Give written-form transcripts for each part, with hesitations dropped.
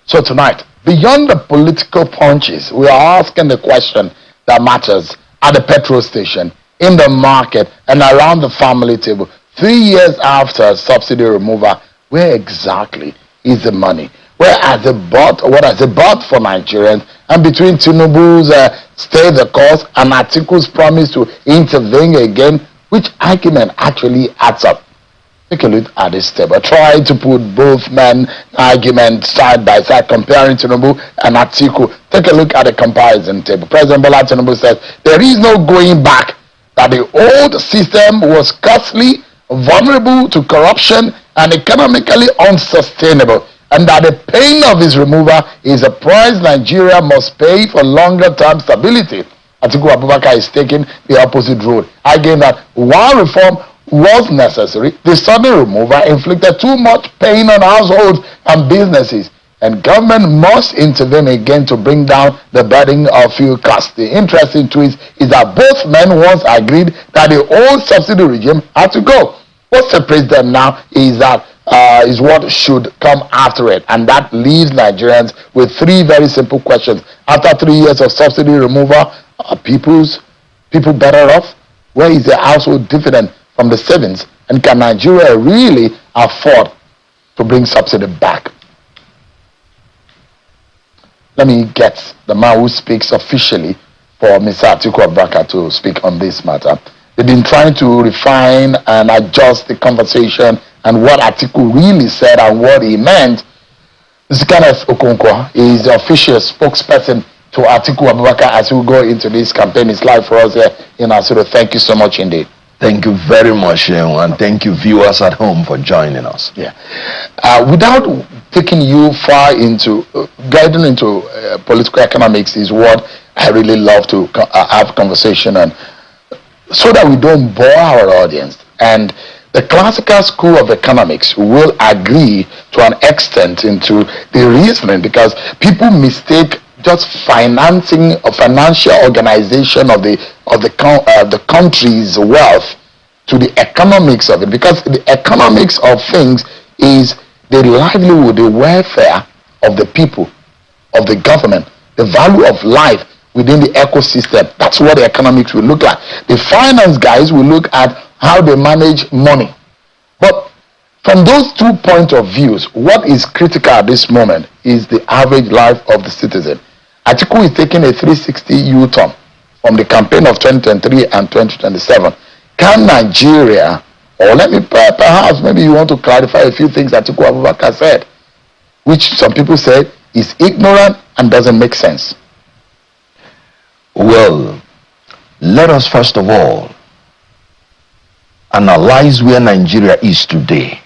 So tonight, beyond the political punches, we are asking the question that matters at the petrol station, in the market, and around the family table. 3 years after subsidy removal, where exactly is the money? Where has it bought? What has it bought for Nigerians? And between Tinubu's stay the course and Atiku's promise to intervene again, which argument actually adds up? Take a look at this table. Try to put both men arguments side by side, comparing Tinubu and Atiku. Take a look at the comparison table. President Bola Tinubu says there is no going back, that the old system was costly, vulnerable to corruption, and economically unsustainable, and that the pain of its removal is a price Nigeria must pay for longer-term stability. Atiku Abubakar is taking the opposite road, arguing that while reform was necessary, the sudden removal inflicted too much pain on households and businesses, and government must intervene again to bring down the burden of fuel costs. The interesting twist is that both men once agreed that the old subsidy regime had to go. What separates them now is that is what should come after it, and that leaves Nigerians with three very simple questions. After 3 years of subsidy removal, are people better off? Where is the household dividend from the savings, and can Nigeria really afford to bring subsidy back? Let me get the man who speaks officially for Mr. Atiku Abubakar to speak on this matter. They've been trying to refine and adjust the conversation and what Atiku really said and what he meant. Mr. Kenneth Okonkwo is the official spokesperson to Atiku Abubakar as we go into this campaign. It's live for us here in Asuro. Thank you so much indeed. Thank you very much, and thank you viewers at home for joining us. Yeah. Without taking you far into, guiding into political economics is what I really love to have conversation on, so that we don't bore our audience. And the classical school of economics will agree to an extent into the reasoning, because people mistake just financing a financial organization of the country's wealth to the economics of it, because the economics of things is the livelihood, the welfare of the people, of the government, the value of life within the ecosystem. That's what the economics will look like. The finance guys will look at how they manage money. But from those 2 points of views, what is critical at this moment is the average life of the citizen. Atiku is taking a 360 U-turn from the campaign of 2023 and 2027. Can Nigeria, or let me perhaps maybe you want to clarify a few things that Atiku Abubakar said, which some people said is ignorant and doesn't make sense? Well, let us first of all analyze where Nigeria is today,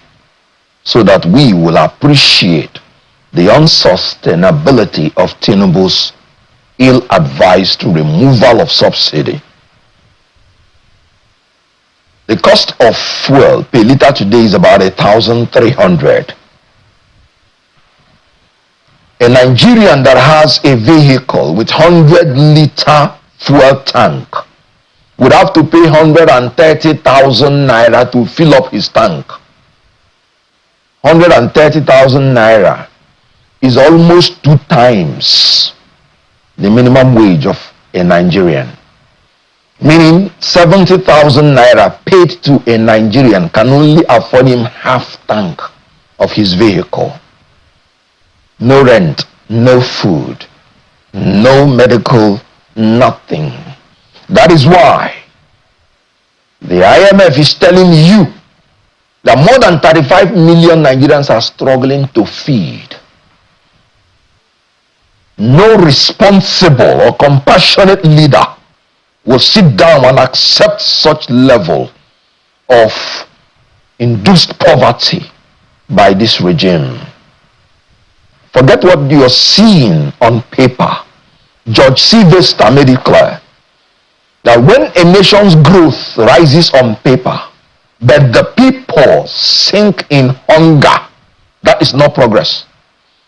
so that we will appreciate the unsustainability of Tinubu's ill-advised removal of subsidy. The cost of fuel per liter today is about 1,300. A Nigerian that has a vehicle with 100-liter fuel tank would have to pay 130,000 naira to fill up his tank. 130,000 naira is almost 2 times the minimum wage of a Nigerian. Meaning 70,000 naira paid to a Nigerian can only afford him half tank of his vehicle. No rent, no food, no medical, nothing. That is why the IMF is telling you that more than 35 million Nigerians are struggling to feed. No responsible or compassionate leader will sit down and accept such level of induced poverty by this regime. Forget what you are seeing on paper. George Sylvester made it clear that when a nation's growth rises on paper, but the people sink in hunger, that is not progress.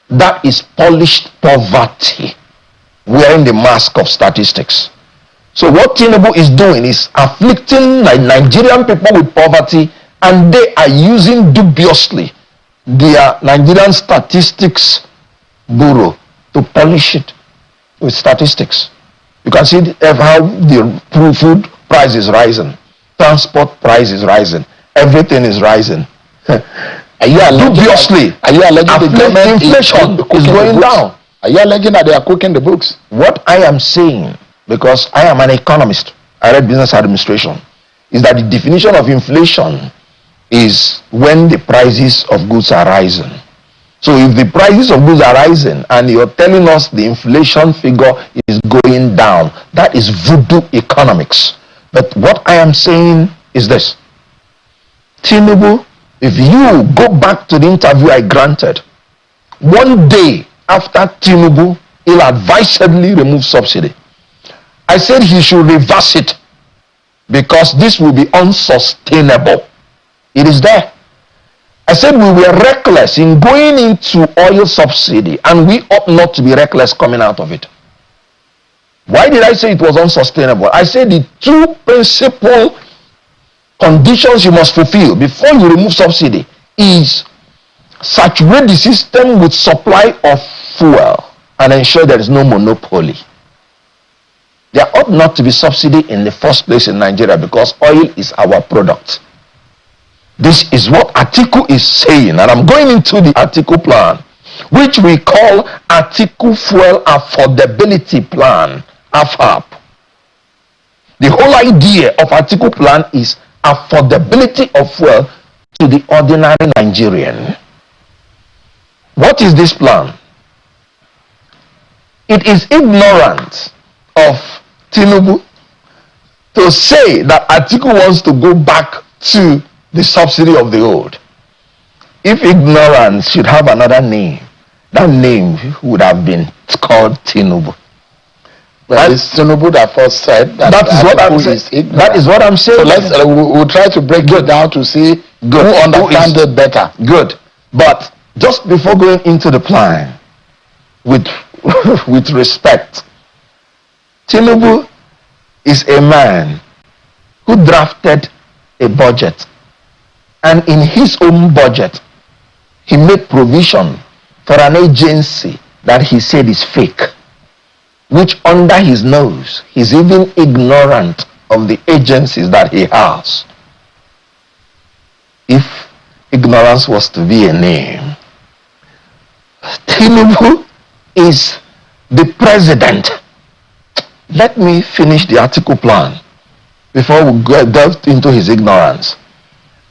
That is polished poverty, wearing the mask of statistics. So what Tinubu is doing is afflicting Nigerian people with poverty, and they are using dubiously their Nigerian statistics Bureau to polish it with statistics. You can see how the food price is rising, transport price is rising, everything is rising. Dubiously, are you alleging the government inflation is going down? Are you alleging that they are cooking the books? What I am saying, because I am an economist, I read business administration, is that the definition of inflation is when the prices of goods are rising. So if the prices of goods are rising and you're telling us the inflation figure is going down, that is voodoo economics. But what I am saying is this. Tinubu, if you go back to the interview I granted, one day after Tinubu ill-advisedly removed subsidy, I said he should reverse it because this will be unsustainable. It is there. I said we were reckless in going into oil subsidy and we ought not to be reckless coming out of it. Why did I say it was unsustainable? I said the two principal conditions you must fulfill before you remove subsidy is saturate the system with supply of fuel and ensure there is no monopoly. There ought not to be subsidy in the first place in Nigeria because oil is our product. This is what Atiku is saying, and I'm going into the Atiku plan, which we call Atiku Fuel Affordability Plan, AFAP. The whole idea of Atiku plan is affordability of fuel to the ordinary Nigerian. What is this plan? It is ignorant of Tinubu to say that Atiku wants to go back to the subsidy of the old. If ignorance should have another name, that name would have been called Tinubu. But it's Tinubu that first said that is what I'm saying. That is what I'm saying. So let's we'll try to break it down to see who understands it better. Good. But just before going into the plan, with with respect, Tinubu is a man who drafted a budget, and in his own budget, he made provision for an agency that he said is fake, which under his nose, he's even ignorant of the agencies that he has. If ignorance was to be a name, Tinubu is the president. Let me finish the Atiku plan before we delve into his ignorance.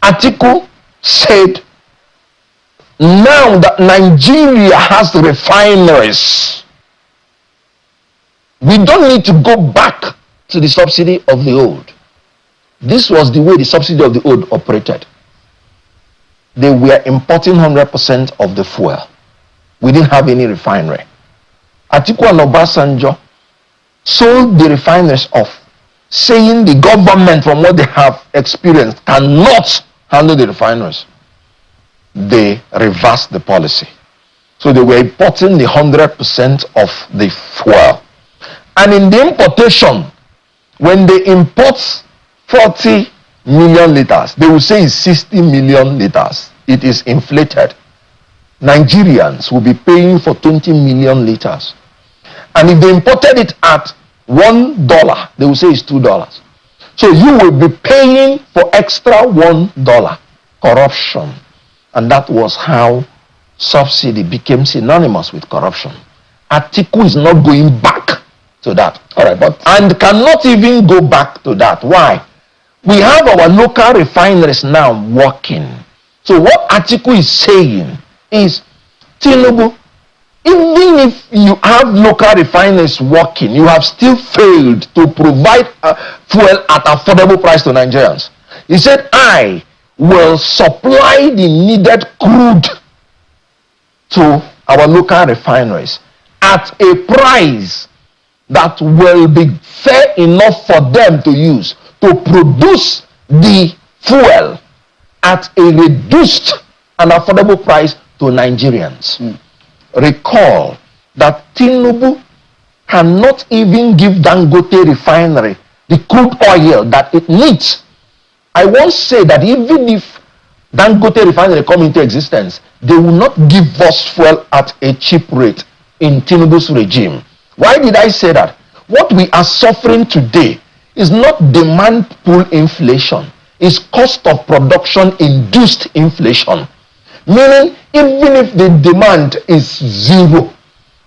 Atiku said, now that Nigeria has refineries, we don't need to go back to the subsidy of the old. This was the way the subsidy of the old operated. They were importing 100% of the fuel. We didn't have any refinery. Atiku and Obasanjo sold the refineries off, saying the government, from what they have experienced, cannot handle the refineries. They reversed the policy. So they were importing the 100% of the fuel. And in the importation, when they import 40 million liters, they will say it's 60 million liters. It is inflated. Nigerians will be paying for 20 million liters. And if they imported it at $1, they will say it's $2. So you will be paying for extra $1. Corruption. And that was how subsidy became synonymous with corruption. Atiku is not going back to that. All right, and cannot even go back to that. Why? We have our local refineries now working. So what Atiku is saying is, Tinubu, even if you have local refineries working, you have still failed to provide fuel at affordable price to Nigerians. He said, I will supply the needed crude to our local refineries at a price that will be fair enough for them to use to produce the fuel at a reduced and affordable price to Nigerians. Recall that Tinubu cannot even give Dangote refinery the crude oil that it needs. I won't say that even if Dangote refinery come into existence, they will not give us fuel at a cheap rate in Tinubu's regime. Why did I say that? What we are suffering today is not demand pull inflation, it's cost of production induced inflation. Meaning, even if the demand is zero,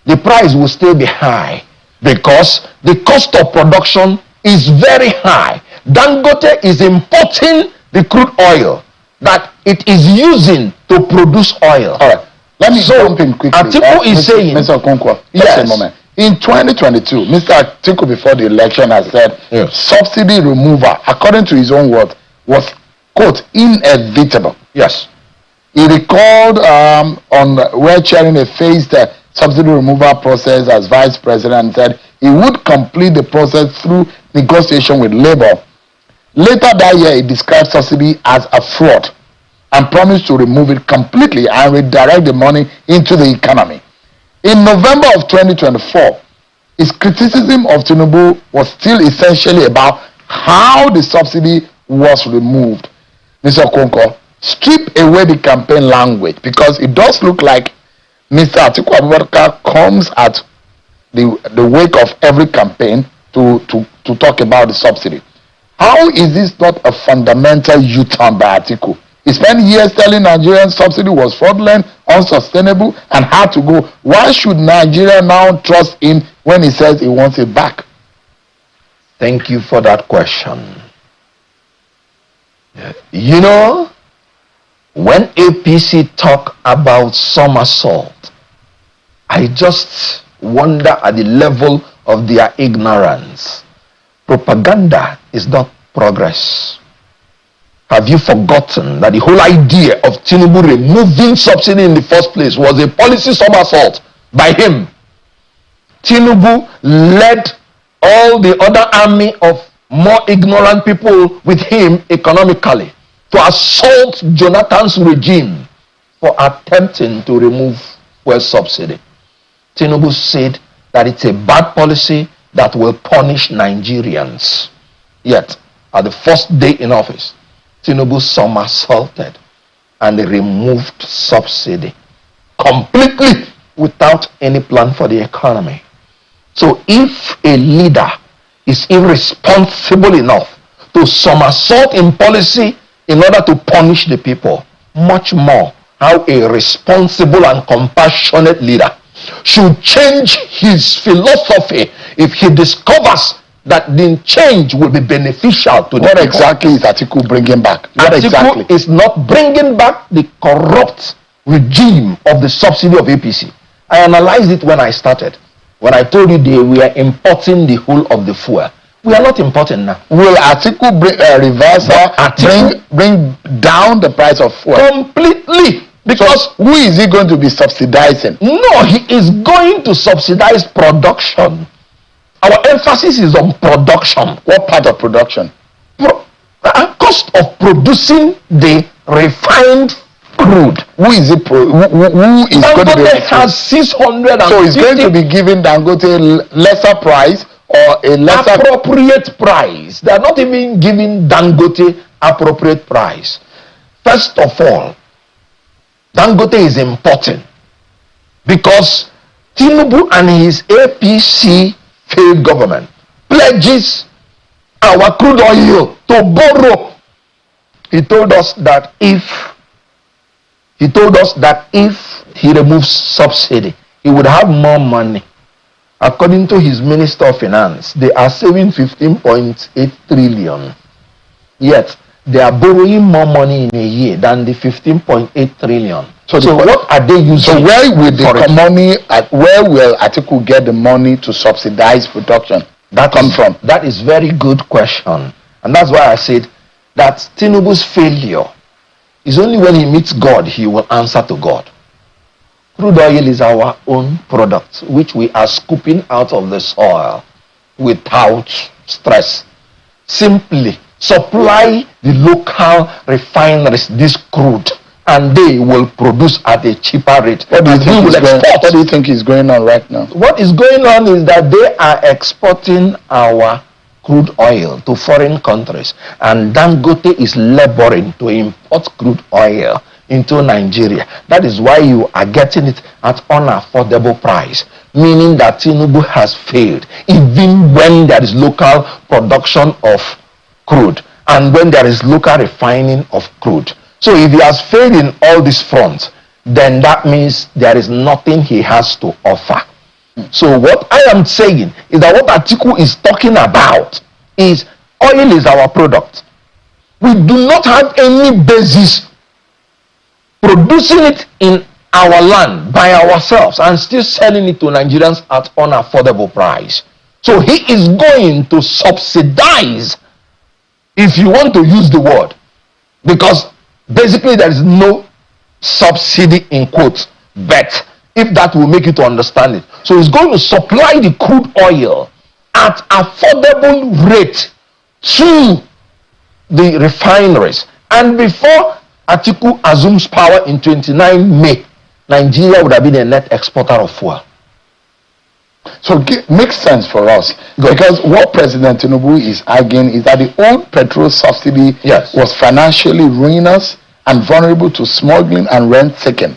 the price will still be high because the cost of production is very high. Dangote is importing the crude oil that it is using to produce oil. All right. Let me jump in quickly. Atiku is saying, Mr. Okonkwo, yes. Just a moment. In 2022, Mr. Atiku before the election has said subsidy removal, according to his own word, was, quote, inevitable. Yes. He recalled on where chairing a phased subsidy removal process as vice president and said he would complete the process through negotiation with Labour. Later that year, he described subsidy as a fraud and promised to remove it completely and redirect the money into the economy. In November of 2024, his criticism of Tinubu was still essentially about how the subsidy was removed. Mr. Okonkwo, strip away the campaign language because it does look like Mr. Atiku Abubakar comes at the wake of every campaign to talk about the subsidy. How is this not a fundamental U-turn by Atiku? He spent years telling Nigerians subsidy was fraudulent, unsustainable, and had to go. Why should Nigeria now trust him when he says he wants it back? Thank you for that question. You know, when APC talk about somersault, I just wonder at the level of their ignorance. Propaganda is not progress. Have you forgotten that the whole idea of Tinubu removing subsidy in the first place was a policy somersault by him? Tinubu led all the other army of more ignorant people with him economically to assault Jonathan's regime for attempting to remove fuel subsidy. Tinubu said that it's a bad policy that will punish Nigerians. Yet, at the first day in office, Tinubu somersaulted and removed subsidy completely without any plan for the economy. So if a leader is irresponsible enough to somersault in policy in order to punish the people, much more how a responsible and compassionate leader should change his philosophy if he discovers that the change will be beneficial to the people. What exactly is Atiku bringing back? What Atiku exactly is not bringing back the corrupt regime of the subsidy of APC. I analyzed it when I started. When I told you they were importing the whole of the fuel. We are not importing now. Will Atiku bring down the price of fuel? Completely. Because so who is he going to be subsidizing? No, he is going to subsidize production. Our emphasis is on production. What part of production? Cost of producing the refined crude. Who is it? Who is Dangote going to be? Has 650. So he's going to be giving Dangote lesser price or a lesser appropriate price. They are not even giving Dangote appropriate price. First of all, Dangote is importing because Tinubu and his APC failed government pledges our crude oil to borrow. He told us that if he removes subsidy, he would have more money. According to his Minister of Finance, they are saving 15.8 trillion. Yet, they are borrowing more money in a year than the 15.8 trillion. So what are they using? So where will where will Atiku get the money to subsidize production? That come from? That is very good question. And that's why I said that Tinubu's failure is only when he meets God, he will answer to God. Crude oil is our own product, which we are scooping out of the soil without stress. Simply supply the local refineries this crude and they will produce at a cheaper rate. What do you think is going on right now? What is going on is that they are exporting our crude oil to foreign countries, and Dangote is laboring to import crude oil into Nigeria. That is why you are getting it at unaffordable price, meaning that Tinubu has failed even when there is local production of crude and when there is local refining of crude. So if he has failed in all these fronts, then that means there is nothing he has to offer. So what I am saying is that what Atiku is talking about is oil is our product. We do not have any basis producing it in our land by ourselves and still selling it to Nigerians at unaffordable price. So he is going to subsidize, if you want to use the word, because basically there is no subsidy in quotes, but if that will make you to understand it. So he's going to supply the crude oil at affordable rate to the refineries. And before Atiku assumes power in 29 May, Nigeria would have been a net exporter of fuel. So it makes sense for us. Because what President Tinubu is arguing is that the old petrol subsidy was financially ruinous and vulnerable to smuggling and rent-taking,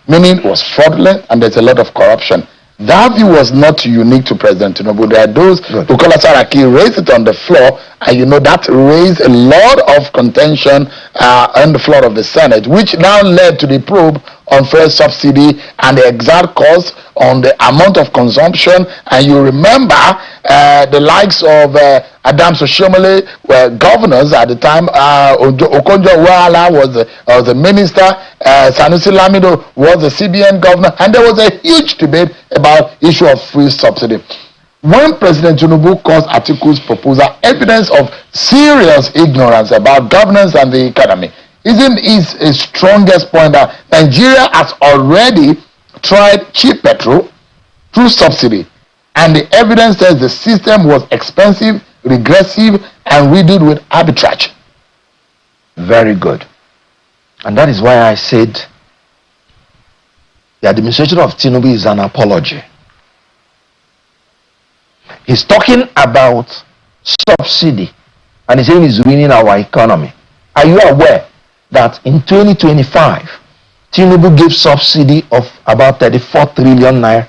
meaning it was fraudulent and there's a lot of corruption. That view was not unique to President Tinubu. There are those who call Saraki raised it on the floor, and you know that raised a lot of contention on the floor of the Senate, which now led to the probe on fuel subsidy and the exact cost on the amount of consumption. And you remember the likes of Adams Oshomole were governors at the time. Okonkwo was the minister. Sanusi Lamido was the CBN governor, and there was a huge debate about issue of free subsidy. When President Tinubu calls Atiku's proposal evidence of serious ignorance about governance and the economy, isn't his strongest point that Nigeria has already tried cheap petrol through subsidy, and the evidence says the system was expensive, regressive, and riddled with arbitrage? Very good. And that is why I said the administration of Tinubu is an apology. He's talking about subsidy and he's saying he's ruining our economy. Are you aware that in 2025, Tinubu gave subsidy of about 34 trillion naira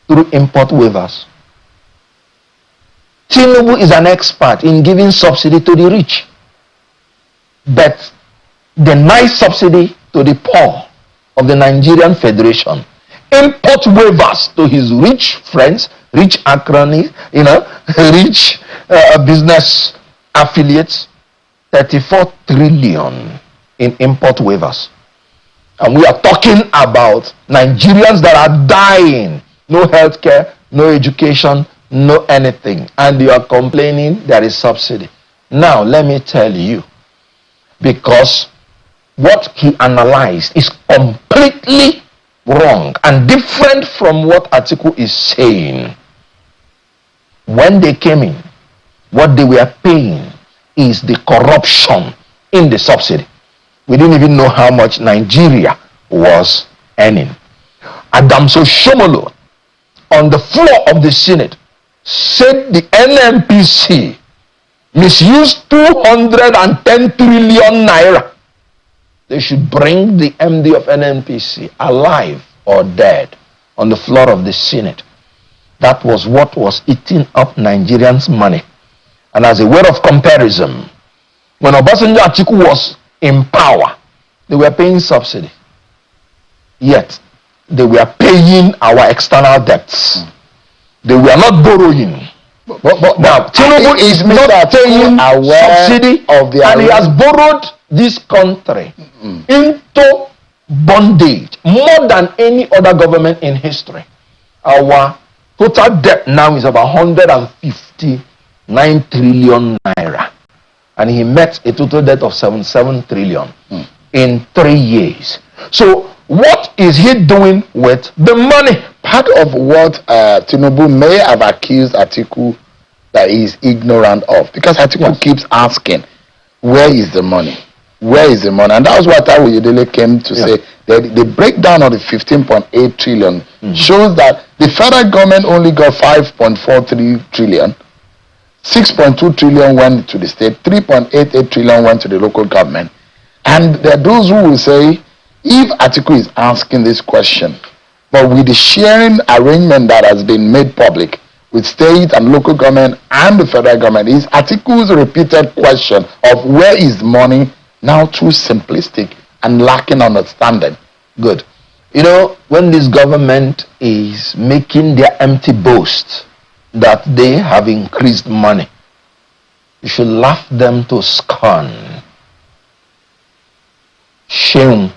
through import waivers? Tinubu is an expert in giving subsidy to the rich, but denies subsidy to the poor of the Nigerian Federation. Import waivers to his rich friends, rich cronies, rich business affiliates. 34 trillion in import waivers. And we are talking about Nigerians that are dying. No healthcare, no education, no anything. And you are complaining there is subsidy. Now, let me tell you, because what he analyzed is completely wrong and different from what Atiku is saying. When they came in, what they were paying is the corruption in the subsidy. We didn't even know how much Nigeria was earning. Adams Oshomole, on the floor of the Senate, said the NNPC misused 210 trillion naira. They should bring the MD of NNPC alive or dead on the floor of the Senate. That was what was eating up Nigerians' money. And as a way of comparison, when Obasanjo Atiku was in power, they were paying subsidy. Yet, they were paying our external debts. They were not borrowing. But now, Tinubu is not paying subsidy, and he has borrowed this country into bondage more than any other government in history. Our total debt now is about 159 trillion naira, and he met a total debt of 77 trillion in 3 years. So what is he doing with the money? Part of what Tinubu may have accused Atiku that he is ignorant of, because Atiku keeps asking, where is the money? Where is the money? And that was what Tawo Yedele came to say. That the breakdown of the 15.8 trillion shows that the federal government only got 5.43 trillion. 6.2 trillion went to the state, 3.88 trillion went to the local government. And there are those who will say, if Atiku is asking this question, but with the sharing arrangement that has been made public with state and local government and the federal government, is Atiku's repeated question of where is money now too simplistic and lacking understanding? Good. You know, when this government is making their empty boast that they have increased money, you should laugh them to scorn. Shame.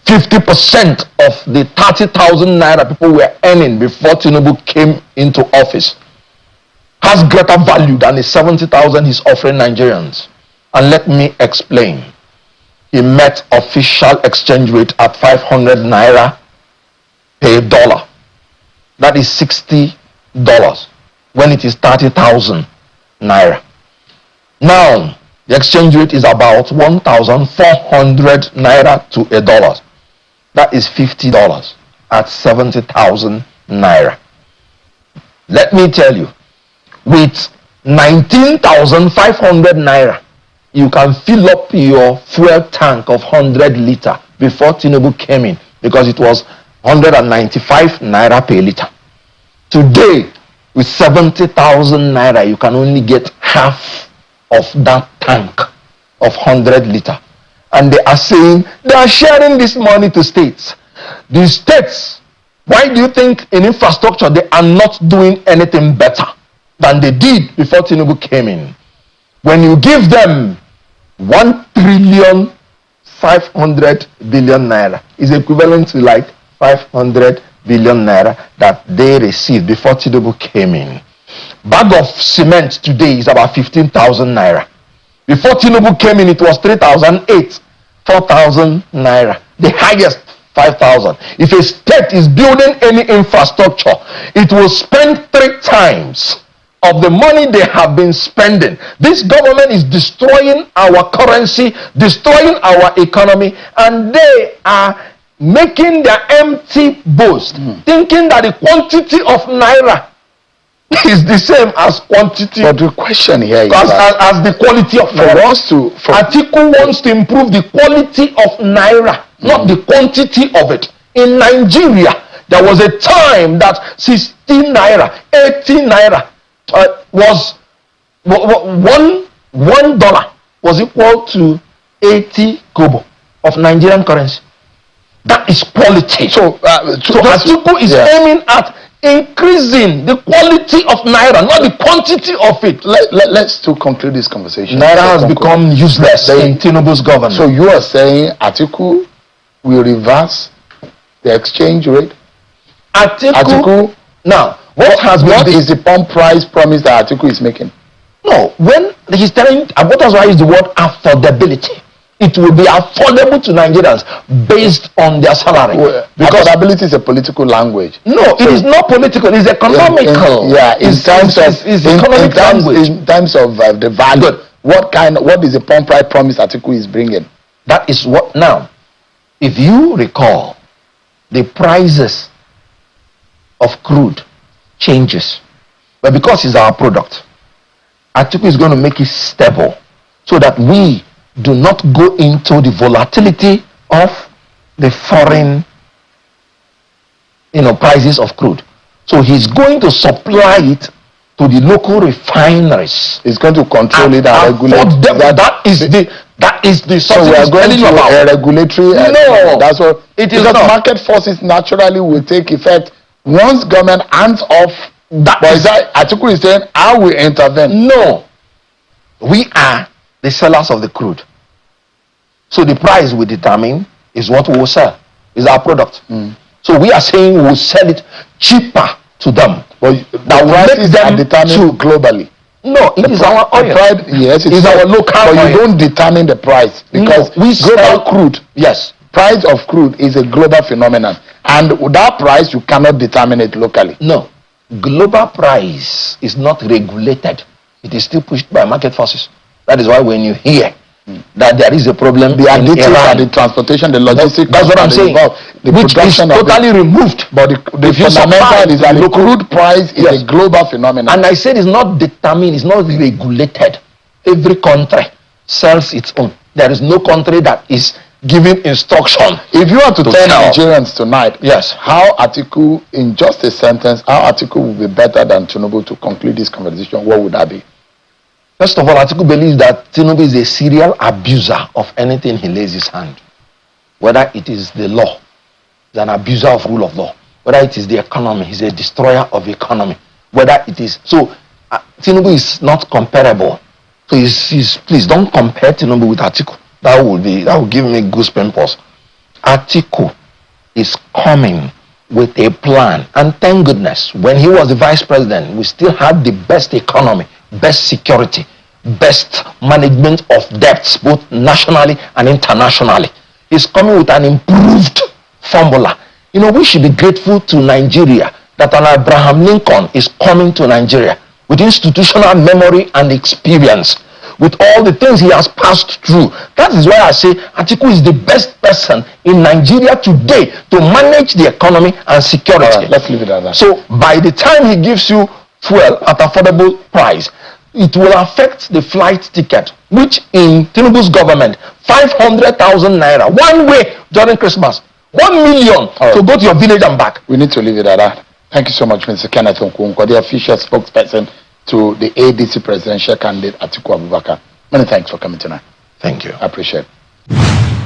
50% of the 30,000 naira people were earning before Tinubu came into office has greater value than the 70,000 he's offering Nigerians. And let me explain. He met official exchange rate at 500 naira per dollar. That is $60 when it is 30,000 naira. Now, the exchange rate is about 1,400 naira to a dollar. That is $50 at 70,000 naira. Let me tell you, with 19,500 naira, you can fill up your fuel tank of 100 liter before Tinubu came in, because it was 195 naira per liter. Today, with 70,000 naira, you can only get half of that tank of 100 liter. And they are saying they are sharing this money to states. The states, why do you think in infrastructure they are not doing anything better than they did before Tinubu came in? When you give them 1,500,000,000,000 naira, is equivalent to like 500 billion naira that they received before Tinubu came in. Bag of cement today is about 15,000 naira. Before Tinubu came in, it was 3,008, 4,000 naira. The highest 5,000. If a state is building any infrastructure, it will spend 3 times of the money they have been spending. This government is destroying our currency, destroying our economy, and they are making their empty boast, thinking that the quantity of naira is the same as quantity. But the question here is as the quality of naira. Atiku wants to improve the quality of naira, not the quantity of it. In Nigeria, there was a time that 16 naira, 18 naira was $1 was equal to 80 kobo of Nigerian currency. That is quality. So Atiku is aiming at increasing the quality of naira, not the quantity of it. Let's to conclude this conversation. Naira has become useless in Tinubu's government. So you are saying Atiku will reverse the exchange rate? Atiku now, what is the pump price promise that Atiku is making? No, when he's telling, what is why is the word affordability? It will be affordable to Nigerians based on their salary. Because affordability is a political language. No, it is not political. It's economical. In terms of the value. Good. What is the pump price promise Atiku is bringing? That is what now. If you recall, the prices of crude changes, but because it's our product, Atiku is going to make it stable so that we do not go into the volatility of the foreign prices of crude. So he's going to supply it to the local refineries. He's going to control it and regulate. That is the so we are going to a regulatory. No, that's what it is. Because not. Market forces naturally will take effect once government hands off. Atiku is saying, I will intervene. No, we are the sellers of the crude. So the price we determine is what we will sell. Is our product. So we are saying we will sell it cheaper to them. But that prices are determined globally. No, it is our oil. Yes, it's our local oil. But you don't determine the price because we global crude. Yes. Price of crude is a global phenomenon. And that price, you cannot determine it locally. No. Global price is not regulated. It is still pushed by market forces. That is why when you hear that there is a problem The in additives Iran. and the transportation, the logistics. That's what I'm saying. The Which is production of totally removed. But the If you fundamental supply is that the local- crude price is Yes. a global phenomenon. And I said it's not determined, it's not regulated. Every country sells its own. There is no country that is giving instruction. If you were to tell sell. Nigerians tonight, Yes. how Atiku, in just a sentence, how Atiku will be better than Tinubu to conclude this conversation, what would that be? First of all, Atiku believes that Tinubu is a serial abuser of anything he lays his hand. Whether it is the law, he's an abuser of rule of law. Whether it is the economy, he's a destroyer of economy. Whether it is Tinubu is not comparable. So please don't compare Tinubu with Atiku. That will give me goosebumps. Atiku is coming with a plan, and thank goodness, when he was the vice president, we still had the best economy, best security, best management of debts, both nationally and internationally. He's coming with an improved formula. We should be grateful to Nigeria that an Abraham Lincoln is coming to Nigeria with institutional memory and experience, with all the things he has passed through. That is why I say Atiku is the best person in Nigeria today to manage the economy and security. All right, let's leave it at that. So by the time he gives you fuel at affordable price, it will affect the flight ticket, which in Tinubu's government, 500,000 naira one way during Christmas, 1 million to go to your village and back. We need to leave it at that. Thank you so much, Mr. Kenneth Okonkwo, the official spokesperson to the ADC presidential candidate Atiku Abubakar. Many thanks for coming tonight. Thank you. I appreciate it.